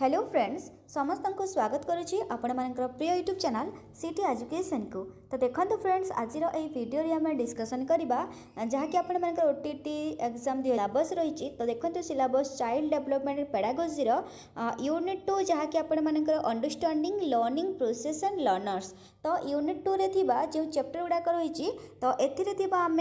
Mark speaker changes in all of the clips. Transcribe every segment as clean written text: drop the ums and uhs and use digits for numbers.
Speaker 1: Hello friends समस्त को स्वागत करुच्ची आपण मानकर प्रिय यूट्यूब चैनल सिटी एजुकेशन को। तो देखो फ्रेंड्स आज वीडियो रे आम डिस्कसन करवा जहाँकि आपण मानकर ओटीटी एग्जाम सिलेबस रही। तो देखो syllabus child development pedagogy unit 2 जहाँकि आपण मानकर understanding learning process and learners. तो यूनिट 2 रे थिबा जो चैप्टर गुड़ाक रही तो एथिरे आम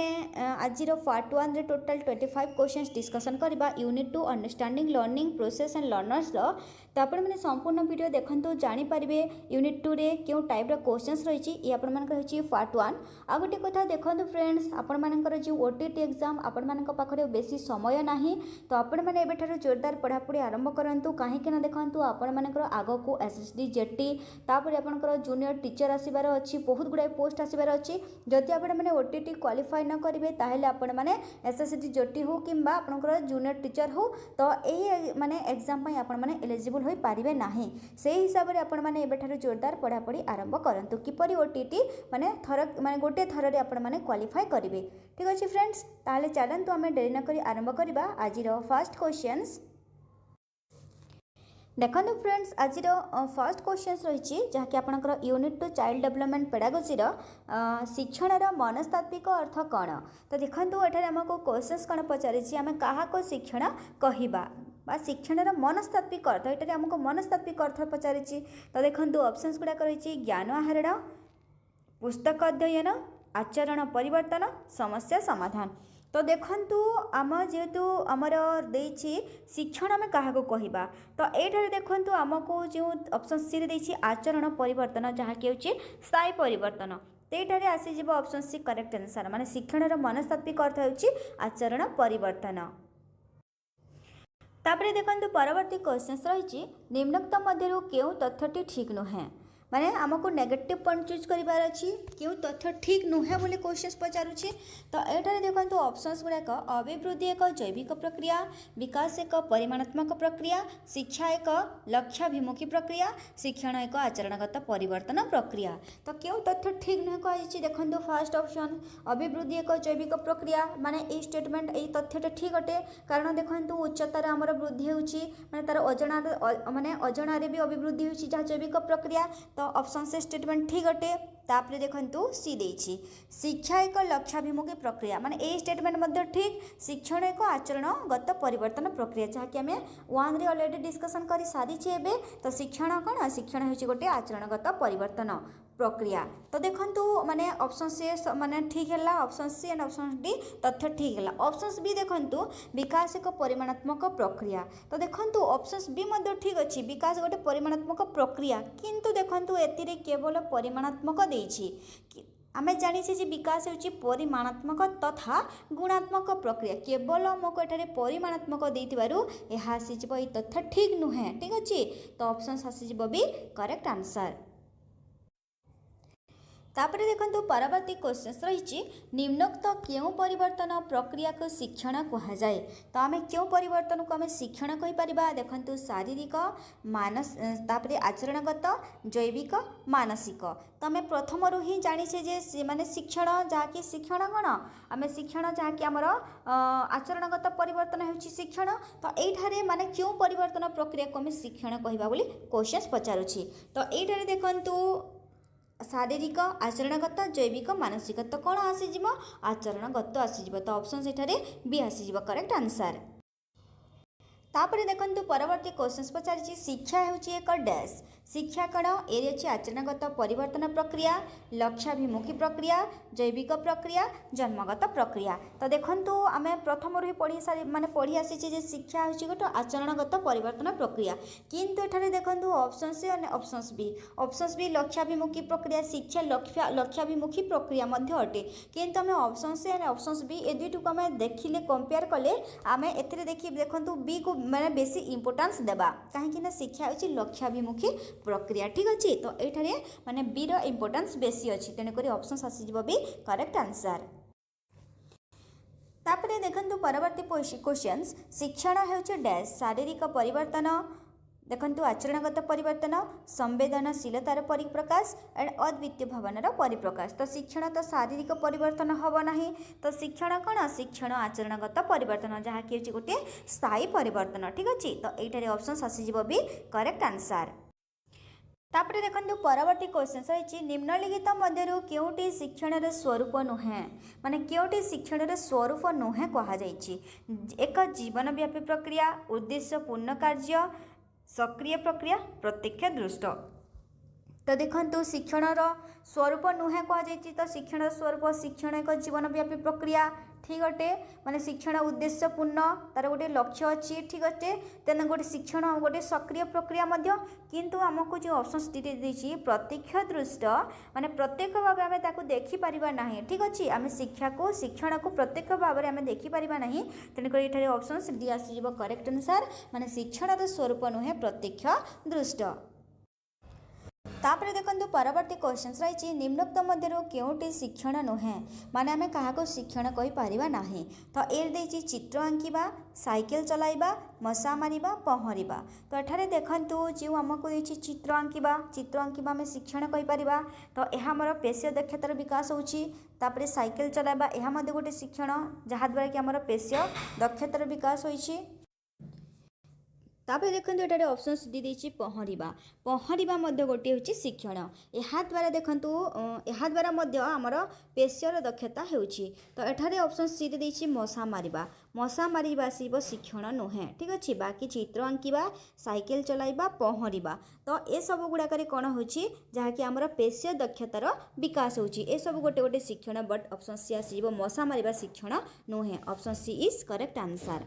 Speaker 1: आज पार्ट 1 रे टोटल 25 क्वेश्चंस डिस्कसन करवा unit 2 understanding learning process and learners. तो आपण मैंने संपूर्ण वीडियो देखते जानीपारे यूनिट 2 रे क्यों टाइप क्वेश्चंस रही ये आपण मानकर पार्ट 1। आ गोटे कथा देखो फ्रेंड्स आपण मानकर जो ओटीटी एग्जाम आपण मानक पाखरे बेसी समय नाही तो आपण मैंने एबेठार जोरदार पढ़ापढ़ी आरंभ करंतु कहीं ना देखंतु आपण मानकर आग को एसएसडी जेटी तापर आपनकर जूनियर टीचर आसीबार अछि बहुत गुडा पोस्ट आसीबार अछि। जदि आपण माने ओटीटी क्वालिफाई न करिवे ताहेले आपण माने एसएसडी जेटी हो किंबा आपनकर जूनियर टीचर हो तो एही माने एग्जाम पई आपण माने एलिजिबल होई पारिबे नाही। से हिसाब रे आपण माने एबेठार जोरदार पढ़ापढ़ी आरंभ करंतु किपरि ओटीटी माने गोटे थर रे आपण माने क्वालिफाई करिवे। ठीक अछि फ्रेंड्स ताले चलंतु आमे देरी न करी आरंभ करिबा आजिरो फर्स्ट क्वेश्चंस। देखो फ्रेंड्स आज फर्स्ट क्वेश्चन रही जहाँकि आपंकर यूनिट 2 चाइल्ड डेवलपमेंट पेडागोजी शिक्षण मनस्तात्विक अर्थ कौन। तो देखो एठार आमको क्वेश्चन कौन पचारि आम क्या शिक्षण कहवा शिक्षण मनस्तात्विक अर्थ ये आमको मनस्तात्विक अर्थ पचारि। तो देखो ऑप्शंस गुड़ाक रही ज्ञान आहरण पुस्तक अध्ययन आचरण परिवर्तन समस्या समाधान। तो देखंतु आम जेहेतु आमर देछि शिक्षण आम क्या कहवा तो ये देखंतु आमको जो ऑप्शन सी देछि आचरण परिवर्तन जहाँ कि होछि स्थायी परिवर्तन तो ये आसीज ऑप्शन सी करेक्ट आंसर माने शिक्षण मनस्तात्विक अर्थ होछि आचरण परिवर्तन। तापरे देखंतु परवर्ती क्वेश्चन रही निम्नोक्त मध्यरु केउ तथ्यटी ठीक नुहे माने आमको नेगेटिव पॉइंट चूज करिवार अछि क्यों तथ्य ठीक नुहे बोली क्वेश्चन पचारुछि। तो एठारे देखंतु ऑप्शंस गुड़ाक अभिवृद्धि एक जैविक प्रक्रिया विकास एक परिमाणात्मक प्रक्रिया शिक्षा एक लक्ष्याभिमुखी प्रक्रिया शिक्षण एक आचरणगत परिवर्तन प्रक्रिया। तो क्यों तथ्य ठीक नुहे कहि देखंतु फर्स्ट ऑप्शन अभिवृद्धि एक जैविक प्रक्रिया माने ए स्टेटमेंट ए तथ्यटा ठीक अटे कारण देखंतु उच्चतार आमर वृद्धि होछि माने तार अजणा माने अजणारे भी अभिवृद्धि होछि जहाँ जैविक प्रक्रिया। तो ऑप्शन से स्टेटमेंट ठीक अटे। तापरे देखंतु सी देछि शिक्षा एक लक्ष्याभिमुखी प्रक्रिया माने ए स्टेटमेंट मध्य ठीक शिक्षण एक आचरणगत परिवर्तन प्रक्रिया जहाँ कि आम 1 रे ऑलरेडी डिस्कसन कर सारी एबे। तो शिक्षण कौन शिक्षण होछि गोटे आचरणगत परिवर्तन प्रक्रिया। तो देखंतु माने ऑप्शन से माने ठीक है option C and option D तथ्य ठीक है। ऑप्शन बी देखंतु विकास एक परिमाणात्मक प्रक्रिया तो देखंतु ऑप्शन बी मध्य ठीक अच्छी विकास गोटे परिमाणात्मक प्रक्रिया किंतु देखंतु एतिरे केवल परिमाणात्मक देछि आमे जानिछे जे विकास होछि परिमाणात्मक तथा गुणात्मक प्रक्रिया केवल आमको एठारे परिमाणात्मक देइतिबारु एहा आसीजिबो ए तथ्य ठीक नुहे। ठीक अछि तो ऑप्शन आसीजिबो बी करेक्ट आंसर। तापरे देखंतु परवर्ती क्वेश्चन रही निम्नोक्त क्यों परिवर्तन प्रक्रिया को शिक्षण कह जाए। तो आम क्यों परिवर्तन को आम शिक्षण कहि परिबा देखंतु शारीरिक मानस तापरे आचरणगत जैविक मानसिक। तो आम प्रथम ही जानिछे जे माने शिक्षण जहाँकि शिक्षण कौन आम शिक्षण जहाँकि आमर आचरणगत परिवर्तन होछि शिक्षण। तो एठारे माने क्यों परिवर्तन प्रक्रिया को आम शिक्षण कहवा बोली क्वेश्चन पचारुछि। तो एठारे देखंतु शारीरिक आचरणगत जैविक मानसिक तो कौन आसीजिब आचरणगत आसीजिब। तो ऑप्शन सेठारे बी आसीजिब करेक्ट आंसर। तापरे देखंतु परवर्ती क्वेश्चन पचारि शिक्षा होछि एक डैश शिक्षा कण ए अछि आचरणगत परिवर्तन प्रक्रिया लक्ष्याभिमुखी प्रक्रिया जैविक प्रक्रिया जन्मगत प्रक्रिया। तो देखंतु आमे प्रथम रही पढ़ी सारी माने पढ़ी आसीछि जे शिक्षा होछि गोटे आचरणगत परिवर्तन प्रक्रिया किंतु एठारे देखंतु ऑप्शन सी और ऑप्शन बी लक्ष्याभिमुखी प्रक्रिया शिक्षा लक्ष्याभिमुखी प्रक्रिया मध्य अटे किंतु आमे ऑप्शन सी और ऑप्शन बी ए दुइटु को आमे देखिले कंपेयर कले आमे एथिरे देखि देखंतु बी को माने बेसी इंपोर्टेंस देबा काहेकि ना शिक्षा होछि लक्ष्याभिमुखी प्रक्रिया। ठीक अच्छे तो ये माने बी रो इंपोर्टेंस बेसी अच्छी तेणुक ऑप्शन आसीजिबो बी करेक्ट आंसर। तापरे देखंतु परवर्ती क्वेश्चन शिक्षण होछि डैश शारीरिक परिवर्तन देखंतु आचरणगत परिवर्तन, संवेदनशीलतार परिप्रकाश एंड अद्वितीय भावनार परिप्रकाश। तो शिक्षण तो शारीरिक परिवर्तन हम ना, तो शिक्षण कौन? शिक्षण आचरणगत परिवर्तन जहाँकि हूँ गोटे स्थायी परिवर्तन। ठीक अच्छे, तो ये ऑप्शन आसीज भी करेक्ट आंसर। तापर देखो परवर्ती क्वेश्चन रही निम्नलिखित मध्य केउटी शिक्षण स्वरूप नुहे, माने केउटी शिक्षण स्वरूप नुहे कहुई। एक जीवनव्यापी प्रक्रिया, उद्देश्यपूर्ण कार्य, सक्रिय प्रक्रिया, प्रत्यक्ष दृष्ट। तो देखो शिक्षण स्वरूप नुहे कहुई। तो शिक्षण स्वरूप शिक्षण एक जीवनव्यापी प्रक्रिया, ठीक अटे, माने शिक्षण उद्देश्यपूर्ण, तार गोटे लक्ष्य अच्छी, ठीक अच्छे। तेना गोटे शिक्षण गोटे सक्रिय प्रक्रिया मध्य, किंतु आमको जो ऑप्शन दी प्रत्यक्ष दृष्ट माने प्रत्यक्ष भाव आम ताकू देखिपर ना, ठीक अच्छे। आम शिक्षा को शिक्षण को प्रत्यक्ष भाव में देखिपर ना, तेणुक ये ऑप्शन डी आसीज करेक्ट आंसर, माने शिक्षण स्वरूप नुहे प्रत्यक्ष दृष्ट। तापर देखो परवर्ती क्वेश्चन रही निम्नोक्त मध्य केउटी शिक्षण नुहे, माने आम क्या शिक्षण कहीपर ना। तो ये चित्र आंकिबा, साइकेल चलाइबा, मशा मारिबा, पहरिबा। तो एठारे देखंतु जो आमको देछि चित्र आंकिबा आम शिक्षण कहीपर। तो यह आमर पेशीय दक्षतार विकास होछि। तापर साइकेल चलाइबा यह मध्य गोटे शिक्षण जहाँद्वारा कि आमर पेशीय दक्षतार विकास होइछि। तापर देखो ये ऑप्शन दी देछि पहरिबा गोटे हूँ शिक्षण। यहाँ द्वारा देखूँ यहाँ द्वारा आमर पेशीयर दक्षता होछि। तो एठारे ऑप्शन सी दी मशा मारिबा शिक्षण नुहे, ठीक अच्छे। बाकी चित्र आंकिबा, साइकेल चलाइबा, पहरिबा, तो ये सब गुड़ाक कौन हो जहाँकि आमर पेशीय दक्षतार विकास होछि। ए सब गोटे गोटे शिक्षण, बट ऑप्शन सी आसीज मशा मारिबा शिक्षण नुहे। Option C is correct answer.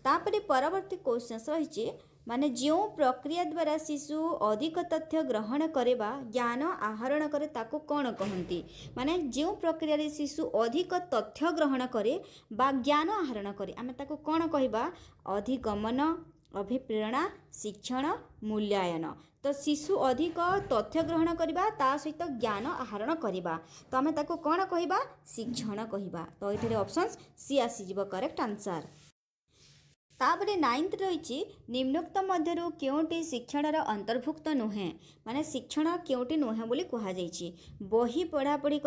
Speaker 1: तापर परवर्ती क्वेश्चन रही माने जो प्रक्रिया द्वारा शिशु अधिक तथ्य ग्रहण करे बा ज्ञान आहरण करे ताको कौन कहती। माने जो प्रक्रिया रे शिशु अधिक तथ्य ग्रहण करे बा ज्ञान आहरण करे आमे ताको कौन कहबा? अधिगमन, अभिप्रेरणा, शिक्षण, मूल्यांकन। तो शिशु अधिक तथ्य ग्रहण करबा ता सहित ज्ञान आहरण करबा, तो आमे ताको कौन कहबा? शिक्षण कहबा। तो ये ऑप्शन सी आसीजिव करेक्ट आंसर। तापर 9th रही निम्नोक्त मध्य केउटी शिक्षण अंतर्भुक्त नुहे, माने शिक्षण केउटी नुहे बोली कहुई। बही पढ़ापढ़ी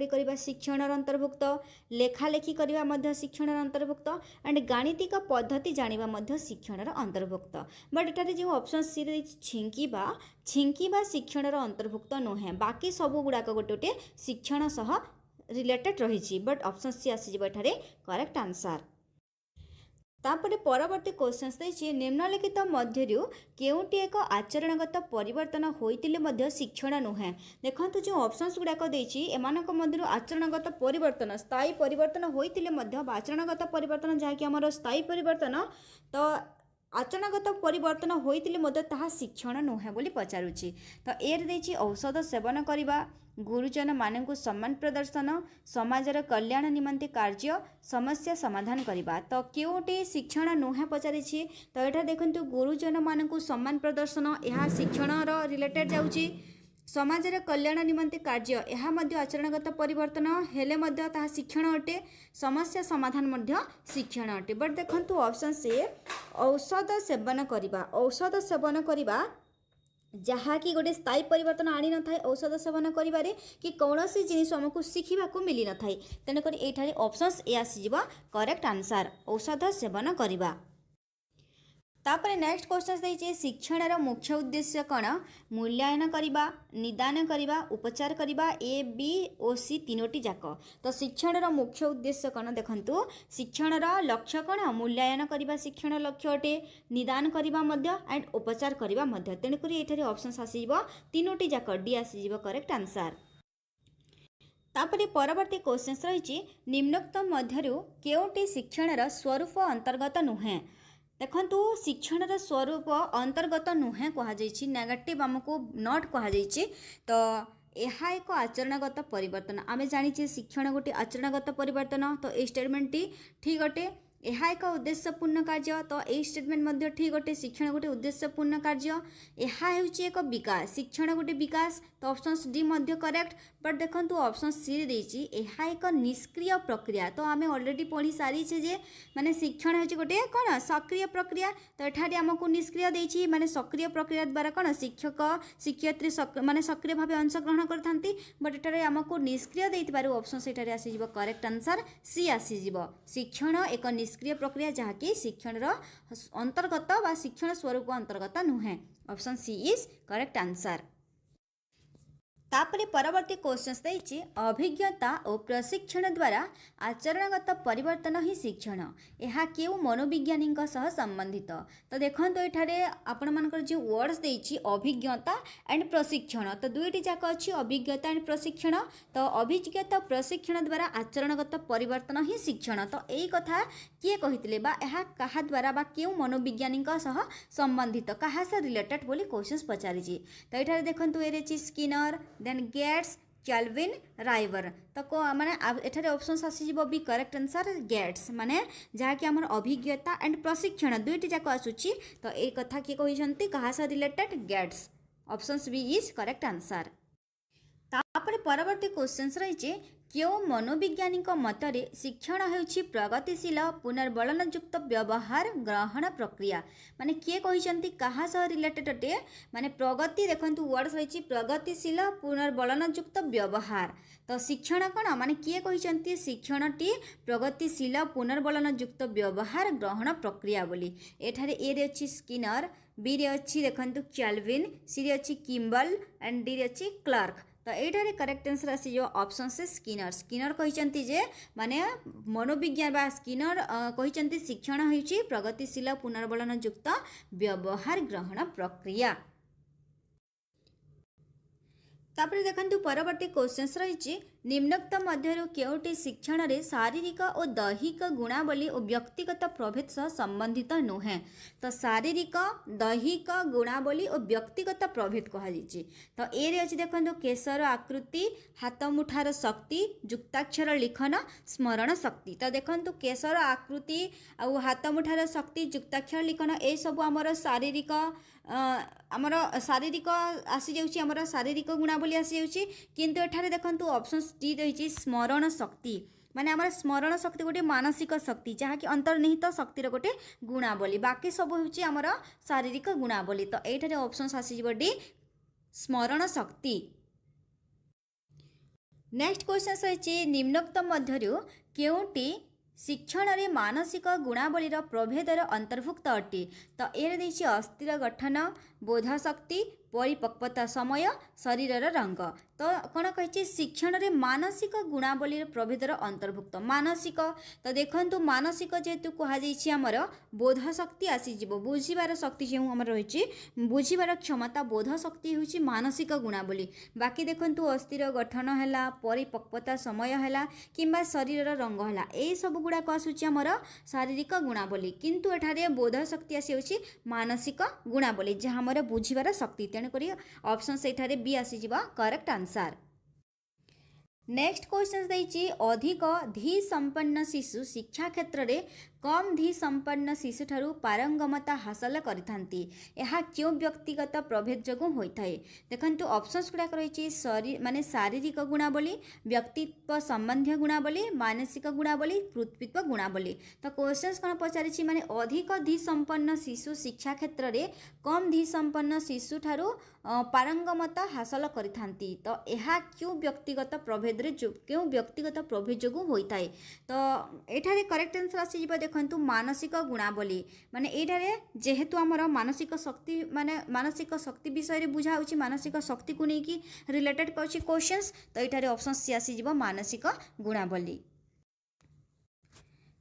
Speaker 1: करबा शिक्षण अंतर्भुक्त, लेखालेखी करबा मध्य शिक्षण अंतर्भुक्त, एंड गाणितिक पद्धति जानिबा मध्य शिक्षण अंतर्भुक्त। बट एटारे जो ऑप्शन सी रे छिंकिबा शिक्षण अंतर्भुक्त नुहे, बाकी सब गुड़ाक गोटे गोटे शिक्षण सह रिलेटेड रही। बट ऑप्शन सी आसीजिव एठारे करेक्ट आंसर। तापर परवर्ती क्वेश्चन रही निम्नलिखित मध्य केउटी एक आचरणगत परिवर्तन होइतिले मध्य शिक्षण नुहे। देखंतु जो ऑप्शंस गुड़ाक देछि एमानक मध्य आचरणगत परिवर्तन, स्थायी परिवर्तन होइतिले मध्य आचरणगत परिवर्तन जहाँकि आमर स्थायी परिवर्तन, तो आचरणगत परिवर्तन होइतिले मध्य ताहा शिक्षण नुहे बोली पचारुछि। तो एरे देछि औषध सेवन करिबा, गुरुजन मानकु सम्मान प्रदर्शन, समाजर कल्याण निमंते कार्य, समस्या समाधान करिबा। तो केउटी शिक्षण नुहे पचारिछि। तो एठा देखंतु गुरुजन मानकु सम्मान प्रदर्शन यह शिक्षण रिलेटेड जाउछि। समाजर कल्याण निमंते कार्य यह मध्य आचरणगत परिवर्तन हेले मध्य ताहा शिक्षण अटे। समस्या समाधान मध्य शिक्षण अटे। बट देखंतु ऑप्शन से औषध सेवन करिबा जहाँकि गोटे स्थायी परिवर्तन आनी न थाए औषध सेवन करिबारे कि कौनसी जिनिस आमको शिखिबा को मिली न थाए, तेणुकर एठारे ऑप्शंस ए आसीजिव करेक्ट आंसर औषध सेवन करिबा। तापर नेक्स्ट क्वेश्चन देछि शिक्षण मुख्य उद्देश्य कौन? मूल्यांकन करिबा, निदान करिबा, उपचार करिबा, ए बी ओ सी तीनोटी जाक। तो शिक्षण मुख्य उद्देश्य कौन? देखंतु शिक्षण लक्ष्य कौन? मूल्यांकन करिबा शिक्षण लक्ष्य अटे, निदान करिबा मध्य एंड उपचार करिबा मध्य। तेणुकर एठारे ऑप्शन आसीजिव तीनोटी जाक, डी आसीजिव करेक्ट आंसर। तापर परवर्ती क्वेश्चन रही निम्नोक्त मध्य केउटी शिक्षण स्वरूप अंतर्गत नुहे। देखंतु शिक्षण स्वरूप अंतर्गत नुहे कहुई, नेगेटिव आमको नॉट कहुई। तो यह एक आचरणगत परिवर्तन, आमे जानिछे शिक्षण गोटे आचरणगत परिवर्तन। तो ये स्टेटमेंट ठीक अटे। यह एक उद्देश्यपूर्ण कार्य, तो यही स्टेटमेंट मध्य ठीक अटे। शिक्षण गोटे उद्देश्यपूर्ण कार्य, यह हेउची एक विकास, शिक्षण गोटे विकास। तो option D Madhya correct. But देखो ऑप्शन सी देछि एहा एक निष्क्रिय प्रक्रिया। तो आम ऑलरेडी पढ़ी सारी जे माने शिक्षण हो गोटे कौन सक्रिय प्रक्रिया। तो एठारे आमको निष्क्रिय देछि माने सक्रिय प्रक्रिया द्वारा कौन शिक्षक शिक्षयित्री माने सक्रिय भाव अंशग्रहण करथांती। बट एठारे आमको निष्क्रिय देइतिबारु ऑप्शन सेठारे आसीजिवो करेक्ट आंसर सी आसीजिवो। शिक्षण एक निष्क्रिय प्रक्रिया जहाँकि शिक्षण अंतर्गत बा शिक्षण स्वरूप अंतर्गत नुहे। Option C is correct answer. तापरे परवर्ती क्वेश्चन देछि अभिज्ञता और प्रशिक्षण द्वारा आचरणगत परिवर्तन ही शिक्षण यह क्यों मनोविज्ञानी सह संबंधित। तो देखो ये आपण मानकर जो वर्ड्स देछि अभिज्ञता एंड प्रशिक्षण तो दुईटी जाक अच्छी अभिज्ञता एंड प्रशिक्षण। तो अभिज्ञता प्रशिक्षण द्वारा आचरणगत परिवर्तन ही शिक्षण। तो यही कथा किए कहितले बा यह कहा द्वारा बा क्यों मनोविज्ञानी सह संबंधित कहा से रिलेटेड बोली क्वेश्चन पचारि। तो ये देखो ये स्किनर देन गेट्स कैल्विन राइवर। तो को माने एठारे ऑप्शंस आसीजिवो बी करेक्ट आंसर गेट्स माने जहाँकि आमर अभिज्ञता एंड प्रशिक्षण दुईटी जाक आसुची। तो ये कथा किए कहिसंती कहा से रिलेटेड गेट्स। Option B is correct answer. तापर परवर्ती क्वेश्चन रही क्यों मनोविज्ञानी मतरे शिक्षण होउछि प्रगतिशील पुनर्बलनयुक्त व्यवहार ग्रहण प्रक्रिया। माने किए कहिसंती कहा सह रिलेटेड अटे माने प्रगति देखंतु वर्ड्स रही प्रगतिशील पुनर्बलनयुक्त व्यवहार। तो शिक्षण कौन माने किए कहिसंती शिक्षणटी प्रगतिशील पुनर्बलनयुक्त व्यवहार ग्रहण प्रक्रिया बोली। एठारे ए रे अछि स्किनर बी रे अछि देखंतु कैल्विन सी रे अछि किम्बल एंड डी रे अछि क्लार्क। तो ये करेक्ट आंसर आसी जो ऑप्शन से स्किनर। स्किनर कहिसंती जे माने मनोविज्ञान बा स्किनर कहिसंती शिक्षण होइछि प्रगतिशील पुनर्बलनयुक्त व्यवहार ग्रहण प्रक्रिया। तापर देखंतु परवर्ती क्वेश्चंस रही निम्नोक्त मध्यरु केउटी शिक्षण रे शारीरिक और दैहिक गुणावली और व्यक्तिगत प्रभेद सह संबंधित नुहे। तो शारीरिक दैहिक गुणावली और व्यक्तिगत प्रभेद कहा जाइछि। तो ए रे अछि देखंतु केशर आकृति हाथ मुठार शक्ति जुक्ताक्षर लिखन स्मरण शक्ति। तो देखंतु केशर आकृति और हाथ मुठार शक्ति जुक्ताक्षर लिखन ए सब आमर शारीरिक आसी जाउछि आमर शारीरिक गुणावली आसी जाउछि। किंतु एठारे देखंतु ऑप्शन डी रही स्मरण शक्ति माने आमर स्मरण शक्ति गोटे मानसिक शक्ति जहाँकि अंतर्निहित शक्तिर गोटे गुणावली बाकी सब होउछि आमर शारीरिक गुणावली। तो एठारे ऑप्शन आसीजिवो डी स्मरण शक्ति। नेक्स्ट क्वेश्चन रही निम्नोक्त मध्यरु केउटी शिक्षण रे मानसिक गुणावलीर प्रभेदर अंतर्भुक्त अटे। तो ये देखिए अस्थिर गठन बोध शक्ति परिपक्वता समय शरीरर रंग। तो कौन कही शिक्षण रे मानसिक गुणावलीर प्रभेदर अंतर्भुक्त मानसिक। तो देखंतु मानसिक जेहेतु कहुई आमर बोध शक्ति आसीजिवो बुझीबार शक्ति जो आम रही बुझीबार क्षमता बोध शक्ति होची मानसिक गुणावली। बाकी देखंतु अस्थिर गठन है परिपक्वता समय है किंबा शरीरर रंग है यही सब गुड़ाक आसूची आमर शारीरिक गुणावली। किंतु एठारे बोध शक्ति आसी मानसिक गुणावली जहाँ आमर बुझीबार शक्ति। तेणुक ऑप्शन से बी आसीजिवो करेक्ट आंसर। नेक्स्ट क्वेश्चन देछि अधिक धी संपन्न शिशु शिक्षा क्षेत्र में कम धी संपन्न शिशु ठारू पारंगमता हासिल करिथांती यह क्यों व्यक्तिगत प्रभेद जोगु होइथाय। देखंतु ऑप्शंस गुड़ाक रही माने शारीरिक गुणावली व्यक्तित्व संबंधी गुणावली मानसिक गुणावली कृत्वित्व गुणावली। तो क्वेश्चन कौन पचारि माने अधिक धी संपन्न शिशु शिक्षा क्षेत्र में कम धी संपन्न शिशु ठारू पारंगमता हासिल करिथांती। तो यह क्यों व्यक्तिगत प्रभेद क्यों व्यक्तिगत प्रभेद जोगु होइथाय। तो एठारे करेक्ट आंसर आसीजिवो देखंतु मानसिक गुणावली माने एठारे जेहेतु आमर मानसिक शक्ति माने मानसिक शक्ति विषय रे बुझा होछि मानसिक शक्ति को लेकिन रिलेटेड करछि क्वेश्चंस। तो एठारे ऑप्शन सी आसीजिवो मानसिक गुणावली।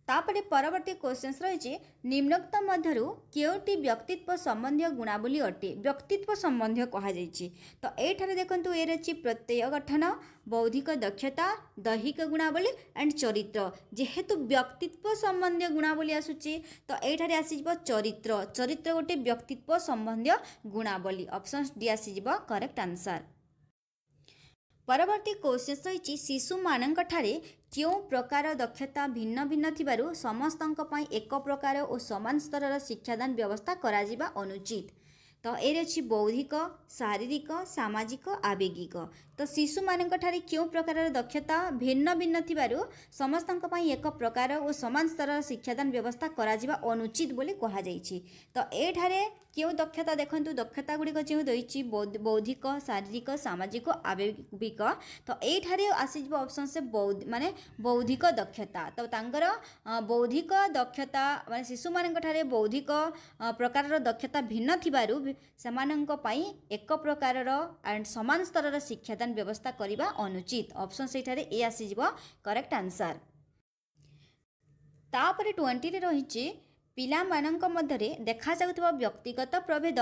Speaker 1: तापरे परवर्ती क्वेश्चन रही निम्नोक्त मध्यरु केउटी व्यक्तित्व संबंधी गुणावली अटे व्यक्तित्व संबंधी कहा जाइछि। तो एठारे देखंतु ए रछि प्रत्यय गठन बौद्धिक दक्षता दैहिक गुणावली एंड चरित्र। जेहेतु व्यक्तित्व संबंधी गुणावली आसुछि तो एठारे आसीजिवो चरित्र। चरित्र गोटे व्यक्तित्व संबंधी गुणावली। ऑप्शन डी आसीजिवो करेक्ट आंसर। परवर्ती क्वेश्चन रही शिशु मानक ठारे क्यों प्रकार दक्षता भिन्न भिन्न थिबारु समस्तंक पई एक प्रकार और समान स्तर शिक्षादान व्यवस्था करा जिबा अनुचित। तो ए अछि बौद्धिक शारीरिक सामाजिक आवेगिक। तो शिशु मानक ठारे क्यों प्रकार दक्षता भिन्न भिन्न थिबारु समस्तक पई एक प्रकार और समान स्तर शिक्षादान व्यवस्था करा जिबा अनुचित बोली कहा जाइछि। तो एठारे क्यों दक्षता देखंतु दक्षता गुड़िक जो देछि बौद्धिक शारीरिक सामाजिक आवेगिक तो एठारे आसीजिबो ऑप्शन से माने बौद्धिक दक्षता। तो तांकर बौद्धिक दक्षता माने शिशु मानक ठारे बौद्धिक प्रकार दक्षता भिन्न थिबारु सेमानंक पई एक प्रकार एंड समान स्तर शिक्षादान व्यवस्था करिबा अनुचित। ऑप्शन सेठारे ए आसीजिबो करेक्ट आंसर। तापरे 20 रे रहिछि पिलामानंक मध्यरे देखा जाउथबा व्यक्तिगत प्रभेद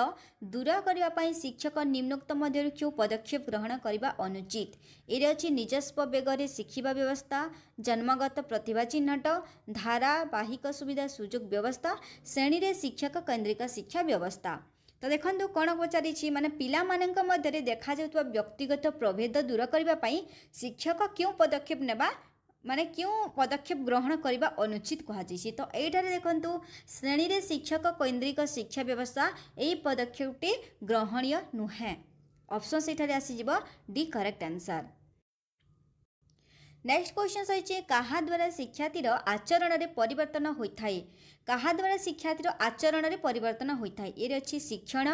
Speaker 1: दूर करिबा पई शिक्षक निम्नोक्त मध्यरु क्यों पदक्षेप ग्रहण करिबा अनुचित। एरे अछि निजस्व बेगरे शिखिबा व्यवस्था, जन्मगत प्रतिभा चिन्हट, धारावाहिक सुविधा सुযোগ व्यवस्था, श्रेणी रे शिक्षक केंद्रिक शिक्षा व्यवस्था। तो देखंतु कोन पचारिछि माने पिलामानंक मध्यरे देखा जाउथबा व्यक्तिगत प्रभेद दूर करिबा पई शिक्षक क्यों पदक्षेप नेबा माने क्यों पदक्षेप ग्रहण करने अनुचित कहुई। तो यठार देखु श्रेणी रे शिक्षक केंद्रिक शिक्षा व्यवस्था यही पदक्षेपटी ग्रहणीय नुहे। ऑप्शन से आसीज D correct answer. Next question रही क्या द्वारा शिक्षार्थीर आचरण में परिवर्तन होता है। क्या द्वारा शिक्षार्थीर आचरण में परिवर्तन होता है। ये अच्छी शिक्षण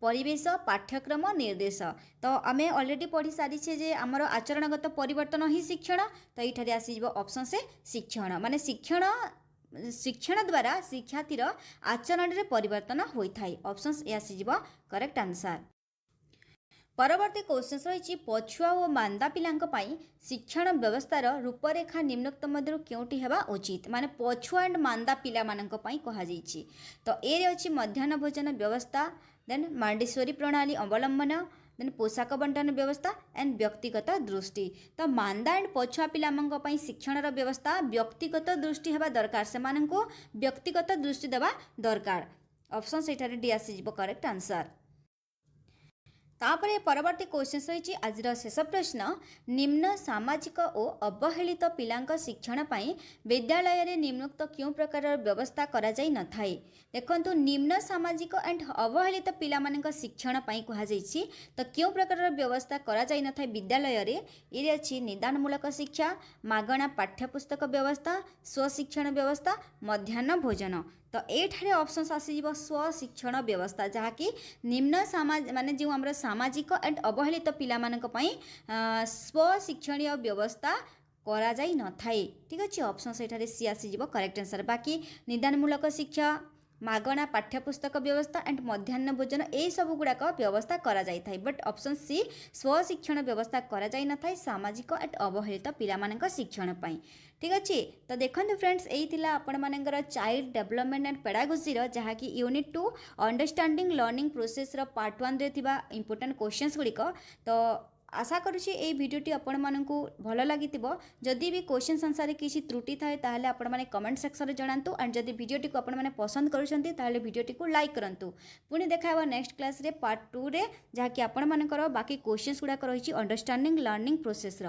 Speaker 1: परिवेश पाठ्यक्रम निर्देश। तो आम अलरेडी पढ़ी सारी जे आमर आचरणगत परिवर्तन ही शिक्षण। तो ये आसीज ऑप्शन से शिक्षण माने शिक्षण द्वारा शिक्षार्थीर आचरण में परिवर्तन होता है। ऑप्शन ए आसीज करेक्ट आंसर। परवर्ती क्वेश्चन रही पछुआ और मांदा पिलांक पाई शिक्षण व्यवस्थार रूपरेखा निम्नोक्त मध्य क्योंटी हेबा उचित। माने पछुआ एंड मांदा पिला मानक पाई कहा जाइछि। तो ए अछि मध्याह्न भोजन व्यवस्था, देन मांडेश्वरी प्रणाली अवलंबन, देन पोशाक बंटन व्यवस्था एंड व्यक्तिगत दृष्टि। तो मांदा एंड पछुआ पिलांक पाई शिक्षण व्यवस्था व्यक्तिगत दृष्टि हेबा दरकार, सेमानंको व्यक्तिगत दृष्टि देबा दरकार। ऑप्शन सेठारे डी आसीजिबो करेक्ट आंसर। तापरे परवर्ती क्वेश्चन रही आज शेष प्रश्न निम्न सामाजिक और अवहेलित पिलांक शिक्षण पाई विद्यालय रे निम्नोक्त क्यों प्रकार व्यवस्था करा जाई न थाए। देखंतु निम्न सामाजिक एंड अवहेलित पिला मानक शिक्षण पाई कहा जाइछि। तो क्यों प्रकार व्यवस्था करा जाई न थाए विद्यालय रे। ये अछि निदानमूलक शिक्षा, मागणा पाठ्यपुस्तक व्यवस्था, स्वशिक्षण व्यवस्था, मध्याह्न भोजन। तो ये ऑप्शन आसीज स्वशिक्षण व्यवस्था जहाँकि निम्न समाज माने जो आमर सामाजिक एंड अवहेलित पिला मानक पई स्वशिक्षणीय व्यवस्था करा जाई न थाए। ठीक अच्छे ऑप्शन से सी आसीज करेक्ट आंसर। बाकी निदानमूलक शिक्षा, मागणा पाठ्यपुस्तक व्यवस्था एंड मध्याह्न भोजन यही सब गुड़ाक व्यवस्था करा जाई थाए। बट ऑप्शन सी स्वशिक्षण व्यवस्था करा जाई न थाए सामाजिक एंड अवहेलित पिला मानक शिक्षण पाई। ठीक अच्छे। तो देखो फ्रेंड्स यही थिला आपण मानकर चाइल्ड डेवलपमेंट एंड पेडागोजी जहाँकि unit 2 understanding learning process part 1 रे थिबा इंपोर्टेंट क्वेश्चंस गुड़िक। तो आशा करुँची ये भिडियोटी आपण मानकु भल लगी। जदि भी क्वेश्चन आंसर किसी त्रुटि थाए ताहले आपण माने कमेंट सेक्शन में जणातु। एंड जदि भिडियोटी को आपण माने पसंद करुछंती ताहले भिडियोटी को लाइक करंतु। पुणी देखा नेक्स्ट क्लास रे पार्ट 2 रे जहाँकि आपण मानकर बाकी क्वेश्चंस गुड़ाक रही अंडरस्टैंडिंग लर्निंग प्रोसेस।